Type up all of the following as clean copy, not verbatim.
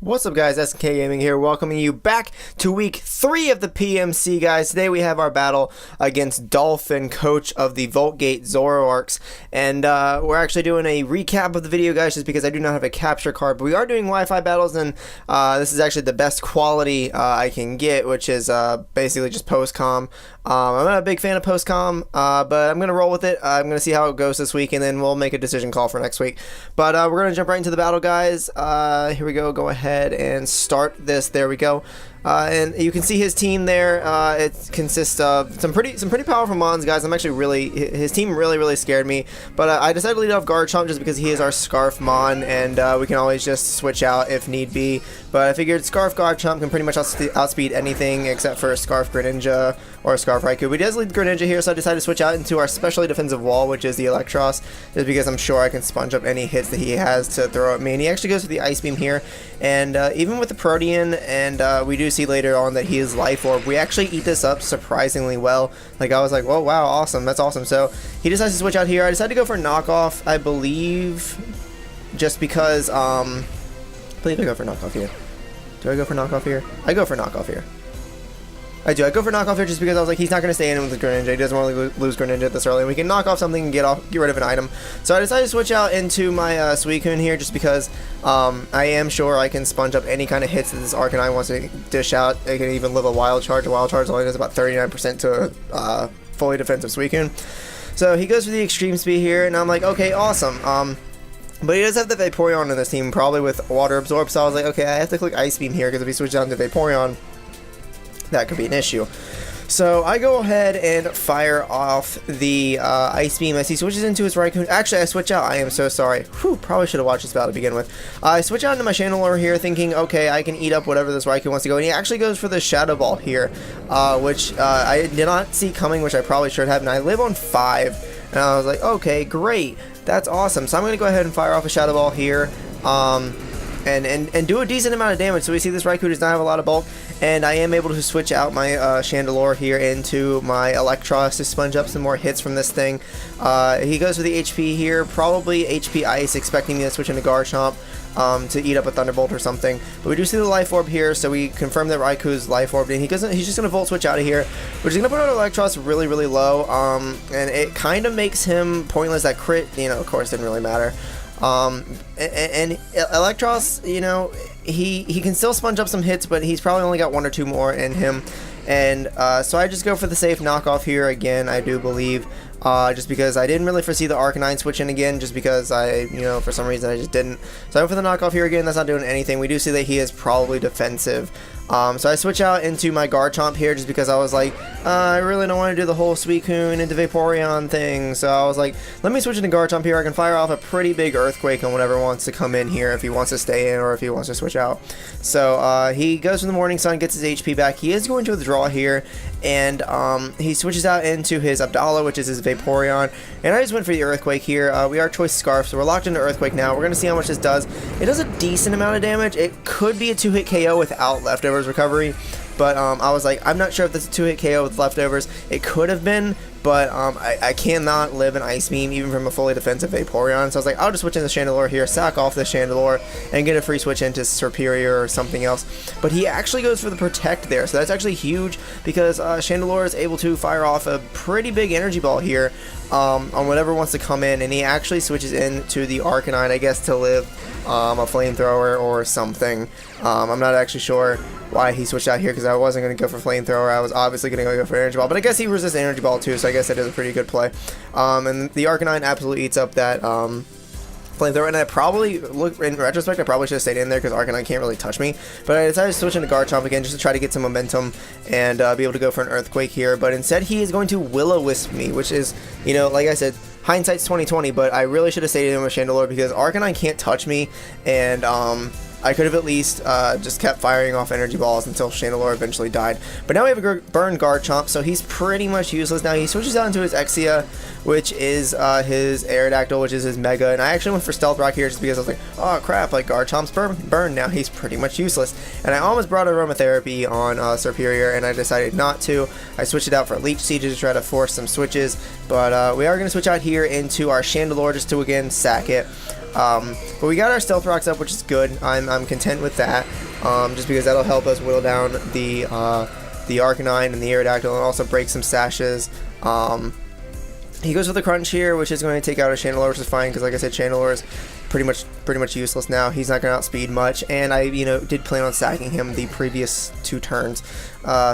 What's up, guys? SNK Gaming here, welcoming you back to week 3 of the PMC, guys. Today we have our battle against Dolphin, coach of the Volt Gate Zoroarks, and we're actually doing a recap of the video, guys, just because I do not have a capture card, but we are doing Wi-Fi battles, and this is actually the best quality I can get, which is basically just post-com. I'm not a big fan of post-com, but I'm going to roll with it. I'm going to see how it goes this week, and then we'll make a decision call for next week. But we're going to jump right into the battle, guys. Here we go. Go ahead and start this. There we go. And you can see his team there. It consists of some pretty powerful mons, guys. I'm actually his team really scared me, but I decided to lead off Garchomp just because he is our Scarf mon, and we can always just switch out if need be. But I figured Scarf Garchomp can pretty much outspeed anything except for Scarf Greninja or Scarf Raikou. But he does lead Greninja here, so I decided to switch out into our specially defensive wall, which is the Eelektross, just because I'm sure I can sponge up any hits that he has to throw at me. And he actually goes for the Ice Beam here, and even with the Protean, and we do see later on that he is Life Orb, we actually eat this up surprisingly well. Like, I was like, oh wow, awesome, that's awesome. So he decides to switch out here. I decided to go for Knockoff, I believe, just because I believe I go for Knockoff here. Do I go for Knockoff here? I go for Knockoff here. I do. I go for Knockoff here just because I was like, he's not going to stay in with the Greninja. He doesn't want to lose Greninja this early. And we can knock off something and get rid of an item. So I decided to switch out into my Suicune here just because I am sure I can sponge up any kind of hits that this Arcanine wants to dish out. It can even live a Wild Charge. A Wild Charge only does about 39% to a fully defensive Suicune. So he goes for the Extreme Speed here, and I'm like, okay, awesome. But he does have the Vaporeon in this team, probably with Water Absorb, so I was like, okay, I have to click Ice Beam here, because if he switches down to Vaporeon, that could be an issue. So I go ahead and fire off the Ice Beam as he switches into his Raikou. Actually, I switch out. I am so sorry. Whew, probably should have watched this battle to begin with. I switch out into my Chandelure here, thinking, okay, I can eat up whatever this Raikou wants to go. And he actually goes for the Shadow Ball here, which I did not see coming, which I probably should have. And I live on 5, and I was like, okay, great. That's awesome. So I'm going to go ahead and fire off a Shadow Ball here. And do a decent amount of damage. So we see this Raikou does not have a lot of bulk, and I am able to switch out my Chandelure here into my Eelektross to sponge up some more hits from this thing. He goes for the HP here, probably HP Ice, expecting me to switch into Garchomp to eat up a Thunderbolt or something. But we do see the Life Orb here, so we confirm that Raikou's Life Orb, and he's just going to Volt Switch out of here, which is going to put our Eelektross really low, and it kind of makes him pointless. That crit, you know, of course, didn't really matter. And Eelektross, you know, he can still sponge up some hits, but he's probably only got 1 or 2 more in him. And so I just go for the safe knockoff here again, I do believe, just because I didn't really foresee the Arcanine switch in again, just because you know, for some reason I just didn't. So I go for the knockoff here again. That's not doing anything. We do see that he is probably defensive. So I switch out into my Garchomp here just because I was like, I really don't want to do the whole Suicune into Vaporeon thing. So I was like, let me switch into Garchomp here. I can fire off a pretty big Earthquake on whatever wants to come in here, if he wants to stay in or if he wants to switch out. So he goes for the Morning Sun, gets his HP back. He is going to withdraw here, and he switches out into his Abdallah, which is his Vaporeon. And I just went for the Earthquake here. We are Choice Scarf, so we're locked into Earthquake now. We're going to see how much this does. It does a decent amount of damage. It could be a 2-hit KO without leftovers recovery, but I was like, I'm not sure if this is a 2-hit KO with leftovers. It could have been, but I cannot live an Ice Beam even from a fully defensive Vaporeon, so I was like, I'll just switch into Chandelure here, sack off the Chandelure, and get a free switch into Superior or something else. But he actually goes for the Protect there, so that's actually huge, because Chandelure is able to fire off a pretty big Energy Ball here on whatever wants to come in, and he actually switches into the Arcanine, I guess, to live a Flamethrower or something. I'm not actually sure why he switched out here, because I wasn't going to go for Flamethrower. I was obviously going to go for Energy Ball, but I guess he resists Energy Ball too, so I guess that is a pretty good play. And the Arcanine absolutely eats up that Flamethrower, and I probably, in retrospect, I probably should have stayed in there because Arcanine can't really touch me, but I decided to switch into Garchomp again just to try to get some momentum and be able to go for an Earthquake here, but instead he is going to Will-O-Wisp me, which is, you know, like I said, hindsight's 20/20, but I really should have stayed in with Chandelure because Arcanine can't touch me, and I could have at least just kept firing off energy balls until Chandelure eventually died. But now we have a burned Garchomp, so he's pretty much useless now. He switches out into his Exia, which is his Aerodactyl, which is his Mega. And I actually went for Stealth Rock here just because I was like, oh crap, like Garchomp's burned now. He's pretty much useless. And I almost brought Aromatherapy on Superior, and I decided not to. I switched it out for Leech Seed to try to force some switches. But we are going to switch out here into our Chandelure just to again sack it. But we got our stealth rocks up, which is good. I'm content with that, just because that'll help us whittle down the Arcanine and the Aerodactyl, and also break some stashes. He goes for the crunch here, which is going to take out a Chandelure, which is fine, because like I said, Chandelure is pretty much useless now. He's not going to outspeed much, and I did plan on stacking him the previous 2 turns.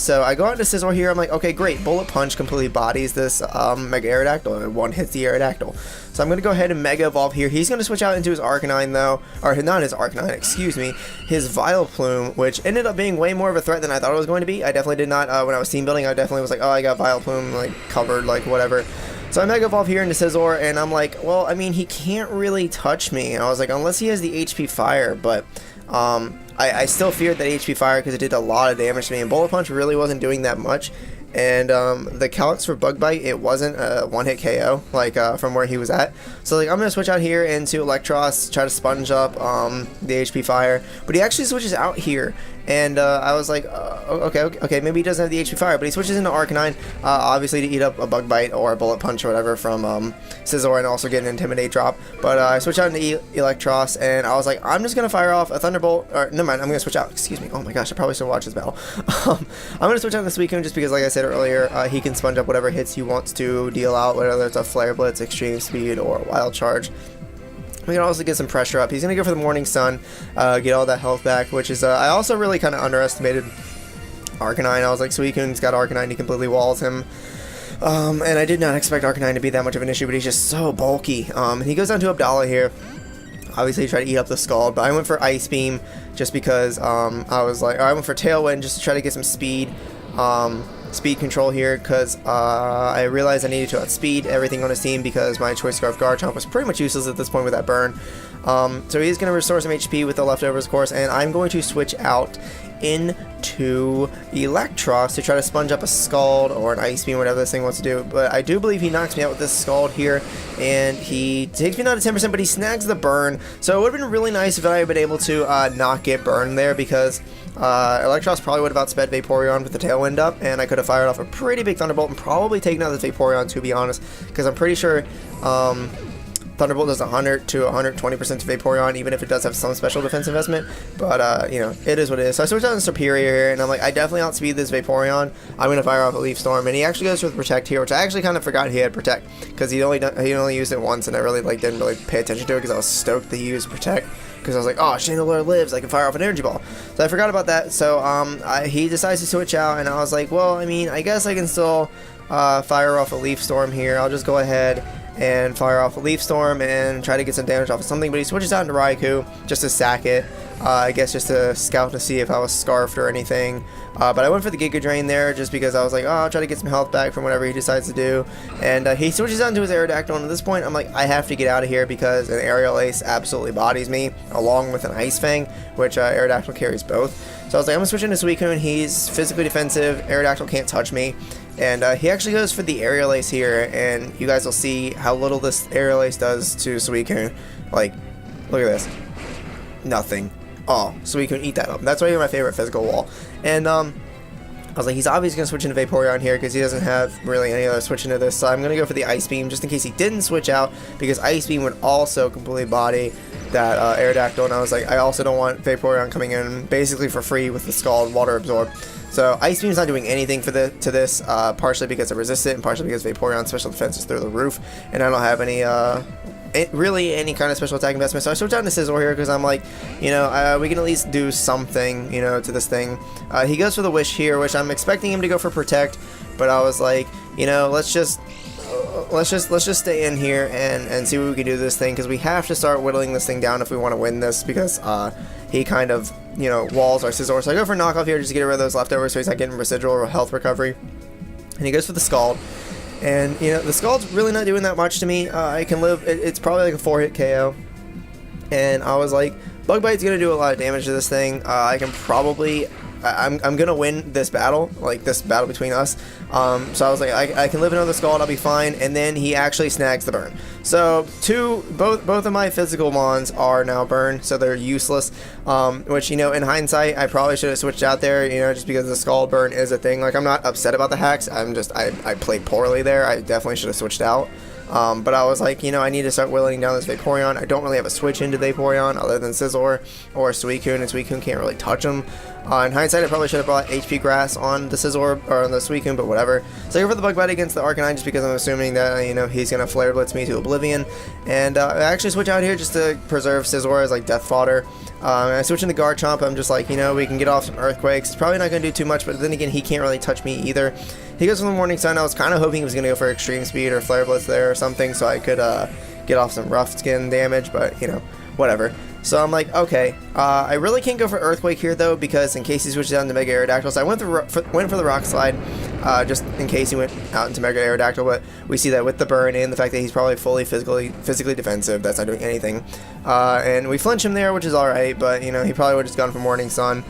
So I go out to Scizor here. I'm like, okay, great. Bullet Punch completely bodies this Mega Aerodactyl, and 1 hits the Aerodactyl. So I'm going to go ahead and Mega Evolve here. He's going to switch out into his Arcanine, though. Or not his Arcanine, excuse me. His Vileplume, which ended up being way more of a threat than I thought it was going to be. I definitely did not, when I was team building, I definitely was like, oh, I got Vileplume, like, covered, like, whatever. So I Mega Evolve here into Scizor, and I'm like, well, I mean, he can't really touch me. And I was like, unless he has the HP Fire, but I still feared that HP Fire because it did a lot of damage to me, and Bullet Punch really wasn't doing that much. And the Calyx for Bug Bite, it wasn't a one-hit KO, like, from where he was at. So, like, I'm going to switch out here into Electros, try to sponge up the HP Fire. But he actually switches out here, and I was like, okay, maybe he doesn't have the HP Fire, but he switches into Arcanine, obviously to eat up a Bug Bite or a Bullet Punch or whatever from Scizor, and also get an Intimidate drop. But I switched out into Electros, and I was like, I'm just going to fire off a Thunderbolt, or never mind, I'm going to switch out, excuse me, oh my gosh, I probably should watch this battle. I'm going to switch out into Suicune just because, like I said earlier, he can sponge up whatever hits he wants to deal out, whether it's a Flare Blitz, Extreme Speed, or Wild Charge. We can also get some pressure up. He's going to go for the Morning Sun, get all that health back, which is, I also really kind of underestimated Arcanine. I was like, Suicune's got Arcanine, he completely walls him. And I did not expect Arcanine to be that much of an issue, but he's just so bulky. And he goes down to Abdallah here. Obviously, he tried to eat up the Scald, but I went for Ice Beam just because I was like, I went for Tailwind just to try to get some speed. Speed control here, because I realized I needed to outspeed everything on his team because my Choice Scarf Garchomp was pretty much useless at this point with that burn. So he's going to restore some HP with the leftovers, of course, and I'm going to switch out into Electros to try to sponge up a Scald or an Ice Beam, whatever this thing wants to do. But I do believe he knocks me out with this Scald here, and he takes me down to 10%, but he snags the burn. So it would have been really nice if I had been able to not get burned there, because Electros probably would have outsped Vaporeon with the Tailwind up, and I could have fired off a pretty big Thunderbolt and probably taken out the Vaporeon, to be honest, because I'm pretty sure Thunderbolt does 100 to 120% to Vaporeon, even if it does have some special defense investment. But, it is what it is. So I switched out to Superior here, and I'm like, I definitely outspeed this Vaporeon. I'm going to fire off a Leaf Storm, and he actually goes for the Protect here, which I actually kind of forgot he had Protect, because he only used it once, and I really didn't really pay attention to it, because I was stoked that he used Protect, because I was like, oh, Chandelure lives, I can fire off an Energy Ball. So I forgot about that, so he decides to switch out, and I was like, well, I mean, I guess I can still fire off a Leaf Storm here. I'll just go ahead and fire off a Leaf Storm and try to get some damage off of something, but he switches out into Raikou just to sack it, I guess just to scout to see if I was scarfed or anything, but I went for the Giga Drain there just because I was like, oh, I'll try to get some health back from whatever he decides to do, and he switches out into his Aerodactyl, and at this point I'm like, I have to get out of here because an Aerial Ace absolutely bodies me, along with an Ice Fang, which Aerodactyl carries both. So I was like, I'm going to switch into Suicune. He's physically defensive, Aerodactyl can't touch me. And he actually goes for the Aerial Ace here, and you guys will see how little this Aerial Ace does to Suicune. Like, look at this. Nothing. Oh, Suicune, eat that up. That's why you're my favorite physical wall. And I was like, he's obviously going to switch into Vaporeon here because he doesn't have really any other switch into this. So I'm going to go for the Ice Beam just in case he didn't switch out, because Ice Beam would also completely body that Aerodactyl. And I was like, I also don't want Vaporeon coming in basically for free with the Scald Water Absorb. So Ice Beam's not doing anything to this, partially because I resist it, and partially because Vaporeon's special defense is through the roof, and I don't have any really any kind of special attack investment. So I switched out to Scizor here because I'm like, we can at least do something, to this thing. He goes for the Wish here, which I'm expecting him to go for Protect, but I was like, let's just stay in here and see what we can do to this thing, because we have to start whittling this thing down if we want to win this, because he kind of walls our Scizor. So I go for knockoff here just to get rid of those leftovers so he's not getting residual health recovery, and he goes for the Scald. And the Scald's really not doing that much to me. I can live, it's probably like a 4-hit KO, and I was like, Bug Bite's gonna do a lot of damage to this thing. I can probably, I'm gonna win this battle, like this battle between us. So I was like, I can live another Scald, I'll be fine. And then he actually snags the burn. So both of my physical mons are now burned, so they're useless. Which in hindsight, I probably should have switched out there, just because the Scald burn is a thing. Like, I'm not upset about the hacks. I played poorly there. I definitely should have switched out. But I was like, you know, I need to start whittling down this Vaporeon. I don't really have a switch into Vaporeon other than Scizor or Suicune, and Suicune can't really touch him. In hindsight, I probably should have brought HP Grass on the Scizor or on the Suicune, but whatever. So I go for the Bug Bite against the Arcanine just because I'm assuming that, you know, he's going to Flare Blitz me to Oblivion. And I actually switch out here just to preserve Scizor as like death fodder. And I switch into Garchomp. I'm just like, you know, we can get off some Earthquakes. It's probably not going to do too much, but then again, he can't really touch me either. He goes for the Morning Sun. I was kind of hoping he was going to go for Extreme Speed or Flare Blitz there or something so I could get off some Rough Skin damage, but, you know, whatever. So I'm like, okay, I really can't go for Earthquake here though, because in case he switches down to Mega Aerodactyl, so I went for the Rock Slide, just in case he went out into Mega Aerodactyl, but we see that with the burn and the fact that he's probably fully physically defensive, that's not doing anything, and we flinch him there, which is alright, but, you know, he probably would have just gone for Morning Sun,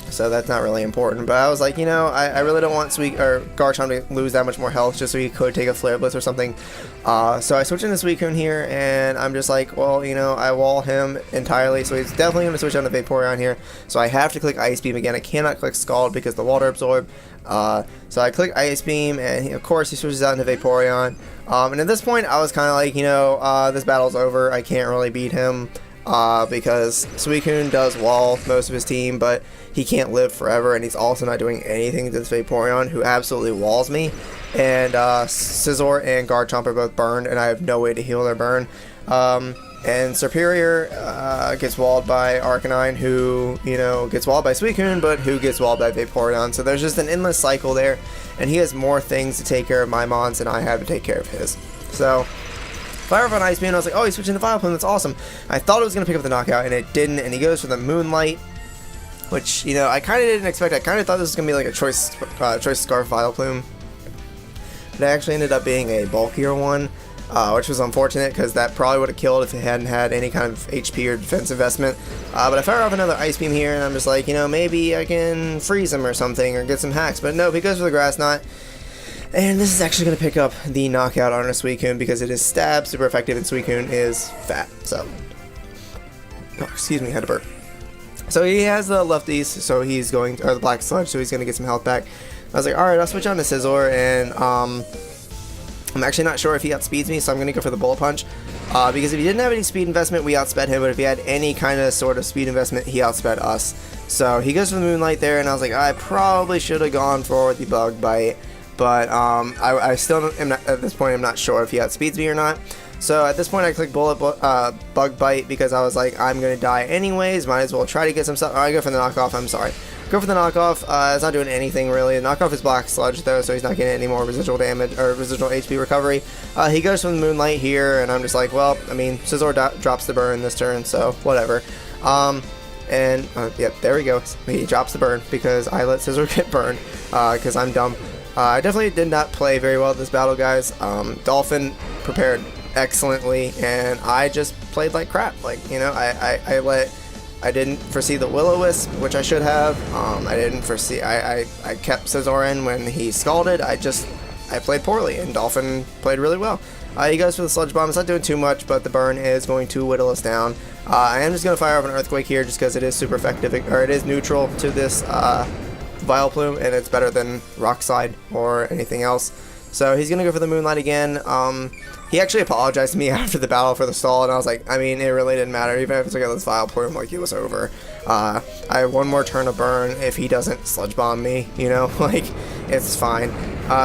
so that's not really important. But I was like, you know, I really don't want Garchomp to lose that much more health just so he could take a Flare Blitz or something. So I switch into Suicune here, and I'm just like, well, you know, I wall him entirely, so he's definitely going to switch on to Vaporeon here. So I have to click Ice Beam again. I cannot click Scald because the Water Absorb. So I click Ice Beam, and of course he switches out into Vaporeon. And at this point, I was kind of like, you know, this battle's over. I can't really beat him. Because Suicune does wall most of his team, but he can't live forever, and he's also not doing anything to this Vaporeon, who absolutely walls me. And Scizor and Garchomp are both burned, and I have no way to heal their burn. And Superior gets walled by Arcanine, who, you know, gets walled by Suicune, but who gets walled by Vaporeon. So there's just an endless cycle there, and he has more things to take care of my mons than I have to take care of his. So Fire up on Ice Beam, and I was like, oh, he's switching to Vileplume, that's awesome. I thought it was going to pick up the knockout, and it didn't, and he goes for the Moonlight, which, you know, I kind of didn't expect. I kind of thought this was going to be like a Choice Scarf Vileplume, but it actually ended up being a bulkier one, which was unfortunate, because that probably would have killed if it hadn't had any kind of HP or defense investment. But I fire off another Ice Beam here, and I'm just like, you know, maybe I can freeze him or something, or get some hacks, but no, he goes for the Grass Knot. And this is actually going to pick up the knockout on a Suicune because it is stab, super effective, and Suicune is fat. So, oh, excuse me, had to burp. So he has the lefties, so he's going to, or the Black Sludge, so he's going to get some health back. I was like, alright, I'll switch on to Scizor, and I'm actually not sure if he outspeeds me, so I'm going to go for the Bullet Punch. Because if he didn't have any speed investment, we outsped him, but if he had any kind of sort of speed investment, he outsped us. So he goes for the Moonlight there, and I was like, I probably should have gone for the Bug Bite. But I still am not, at this point, I'm not sure if he outspeeds me or not. So at this point, I click Bug Bite because I was like, I'm going to die anyways. Might as well try to get some stuff. Oh, I go for the knockoff. I'm sorry. Go for the knockoff. It's not doing anything really. The knockoff is Black Sludge though, so he's not getting any more residual damage or residual HP recovery. He goes for the Moonlight here, and I'm just like, well, I mean, Scizor drops the burn this turn, so whatever. Yep, there we go. He drops the burn because I let Scizor get burned because I'm dumb. I definitely did not play very well this battle, guys. Dolphin prepared excellently, and I just played like crap. Like, you know, I didn't foresee the Will-O-Wisp, which I should have. I didn't foresee. I kept Scizor in when he scalded. I played poorly, and Dolphin played really well. He goes for the Sludge Bomb. It's not doing too much, but the burn is going to whittle us down. I am just going to fire off an Earthquake here, just because it is super effective, or it is neutral to this Vileplume, and it's better than Rock Slide or anything else. So he's gonna go for the Moonlight again. He actually apologized to me after the battle for the stall, and I was like, I mean, it really didn't matter. Even if I got this Vileplume, like, it was over. I have one more turn of burn if he doesn't Sludge Bomb me, you know, like, it's fine.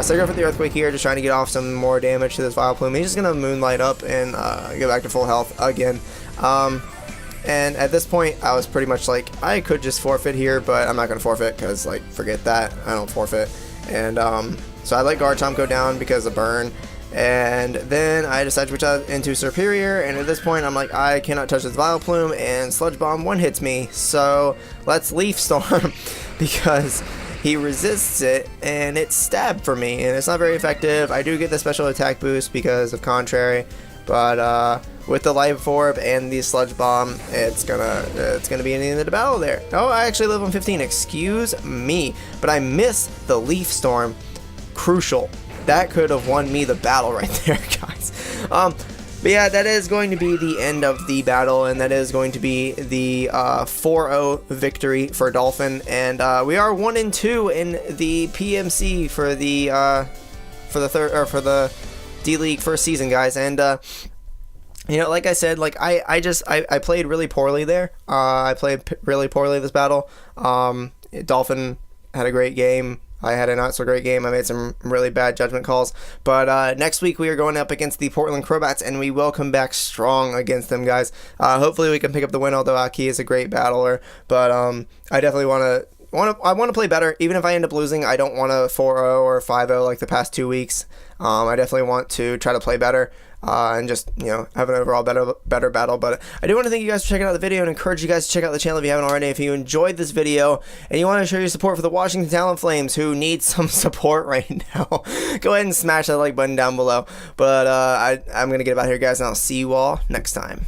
So I go for the Earthquake here, just trying to get off some more damage to this Vileplume. He's just gonna Moonlight up and get back to full health again. And at this point, I was pretty much like, I could just forfeit here, but I'm not going to forfeit because, like, forget that. I don't forfeit. And so I let Garchomp go down because of burn. And then I decided to switch out into Superior. And at this point, I'm like, I cannot touch this Vileplume, and Sludge Bomb one-hits me. So let's Leaf Storm because he resists it, and it's stab for me. And it's not very effective. I do get the special attack boost because of Contrary. But with the Life Orb and the Sludge Bomb, it's gonna be in the end of the battle there. Oh, I actually live on 15. Excuse me, but I missed the Leaf Storm. Crucial. That could have won me the battle right there, guys. But yeah, that is going to be the end of the battle, and that is going to be the 4-0 victory for Dolphin. And we are 1-2 in the PMC for the D-League first season, guys. And you know, like I said, like I played really poorly there. I played really poorly this battle. Dolphin had a great game. I had a not so great game. I made some really bad judgment calls. But next week we are going up against the Portland Crowbats, and we will come back strong against them, guys. Hopefully we can pick up the win, although Aki is a great battler. But I definitely want to play better. Even if I end up losing, I don't want to 4-0 or 5-0 like the past 2 weeks. I definitely want to try to play better and just, you know, have an overall better battle. But I do want to thank you guys for checking out the video and encourage you guys to check out the channel if you haven't already. If you enjoyed this video and you want to show your support for the Washington Talonflames, who need some support right now, go ahead and smash that like button down below. But I'm going to get out of here, guys, and I'll see you all next time.